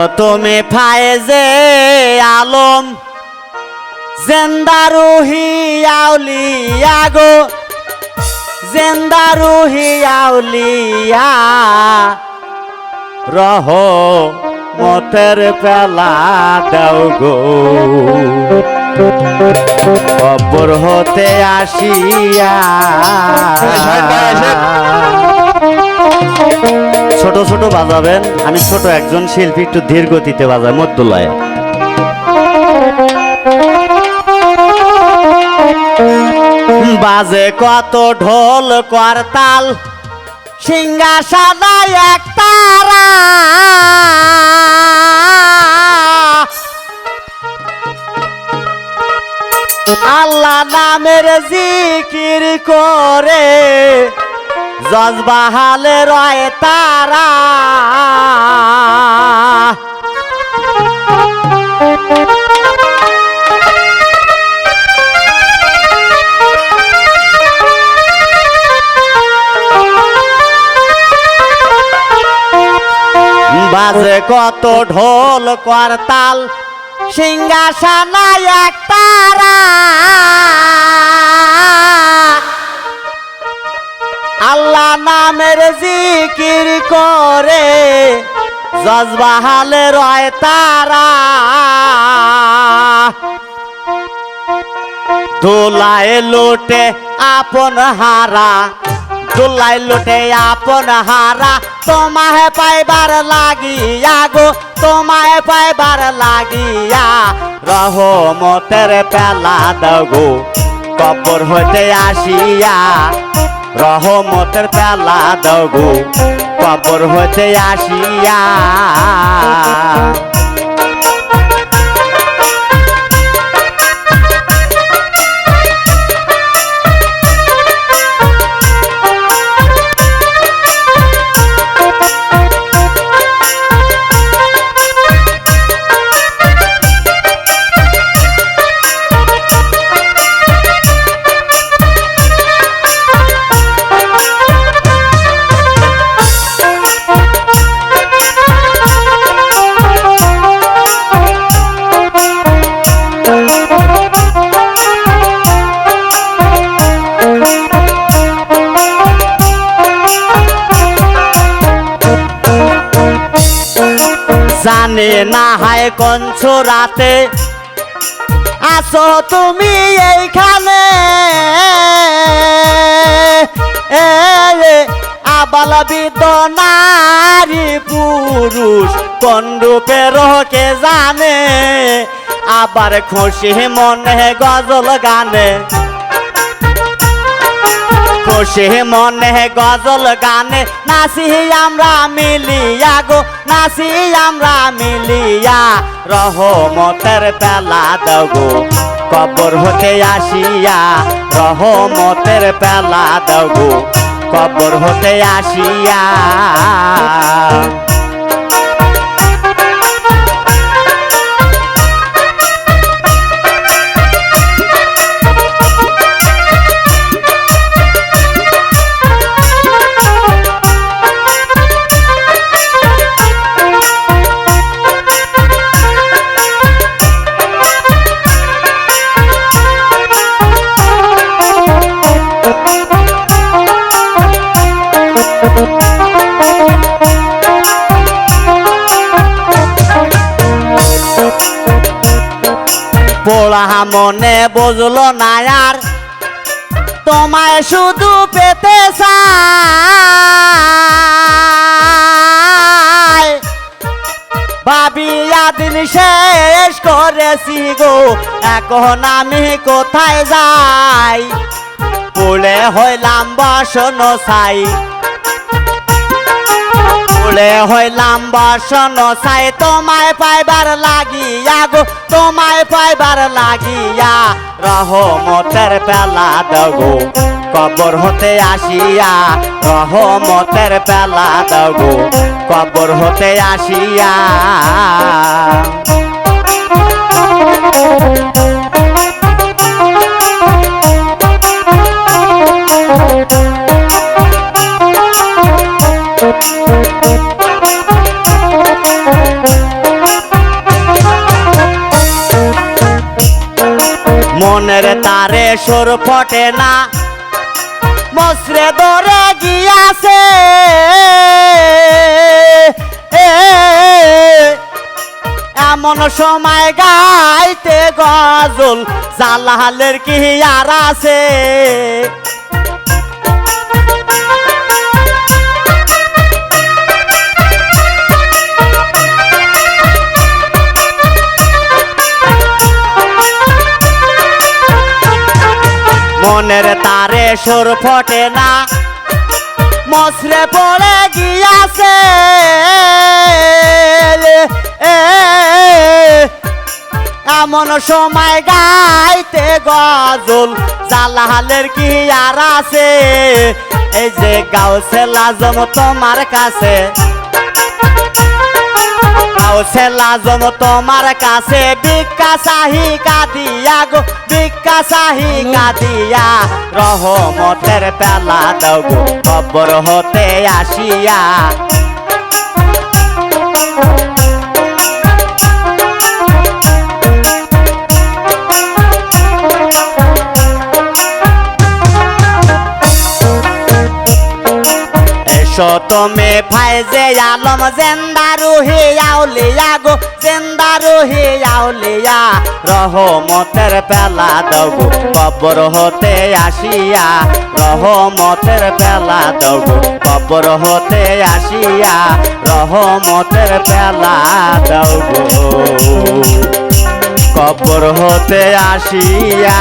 তুমি ফায়েজে আলম জেন্দারুহি আউলিয়া গো জেন্দারুহি আউলিয়া রহমতের পেলা দাও গো কবর হতে আসিয়া ছোট ছোট বাজাবেন। আমি ছোট একজন শিল্পী, একটু ধীর গতিতে বাজাই মধ্যলয়ে। বাজে কত ঢোল করতাল সিংহাসনায় এক তারা আল্লাহ নামের জিকির করে জজবাহালে রয় তারা বাজে কত ঢোল করতাল সিংহাসনায় এক তারা আল্লাহ নামের জিকির করে জজবাহালে রয় তারা দোলায় লোটে আপন হারা দোলায় লোটে আপন হারা তোমায় পাইবার লাগিয়া গো তোমায় পাইবার লাগিয়া রহমতের পেলা দাও গো কবর হতে আসিয়া রহমতের পেলা দাও গো কবর হতে আসিয়া জানে না হায় কঞ্চ রাতে আসো তুমি এইখানে আবাল বৃদ্ধ নারী পুরুষ কোন রূপের কে জানে আবার খুশি মনে গজল গানে খুশি মনে গজল গানে নাচি আমরা মিলিয়া গো নাচি আমরা মিলিয়া রহমতের পেলা দাও গো কবর হতে আসিয়া রহমতের পেলা দাও গো কবর হতে আসিয়া পোড়া মনে বুঝলো না আর তোমায় শুধু পেতে চাই ভাবিয়া দিন শেষ করেছি গো এখন আমি কোথায় যাই পুলে হইলাম বসন ছাই পুলে হইলাম বসন ছাই তোমায় পাইবার লাগিয়া গো তোমায় পাইবার লাগিয়া রহমতের পেলা দাও গো কবর হতে আসিয়া রহমতের পেলা দাও গো কবর হতে আসিয়া মনের তারে সুর ফটে না মসরে ধরে গিয়াছে এমন সময় গাইতে গজল জালালের কি আর আছে মনের তারে সুর ফটে না মসরে পড়ে গিয়াছে এমন সময় গাইতে গজল জালালের কি আর আছে এই যে গাউসে লাজম তোমার কাছে গাউসে লাজম তোমার কাছে ভিক্ষা চাহি কাঁদিয়া গো ভিক্ষা চাহি কাঁদিয়া রহমতের পেলা দাও গো কবর হতে আসিয়া তুমি ফাইজে আলম জিন্দা রুহি আউলিয়া গো জিন্দা রুহি আউলিয়া রহমতের পেলা দাও গো কবর হতে আসিয়া রহমতের পেলা দাও গো কবর হতে আসিয়া রহমতের পেলা দাও গো কবর হতে আসিয়া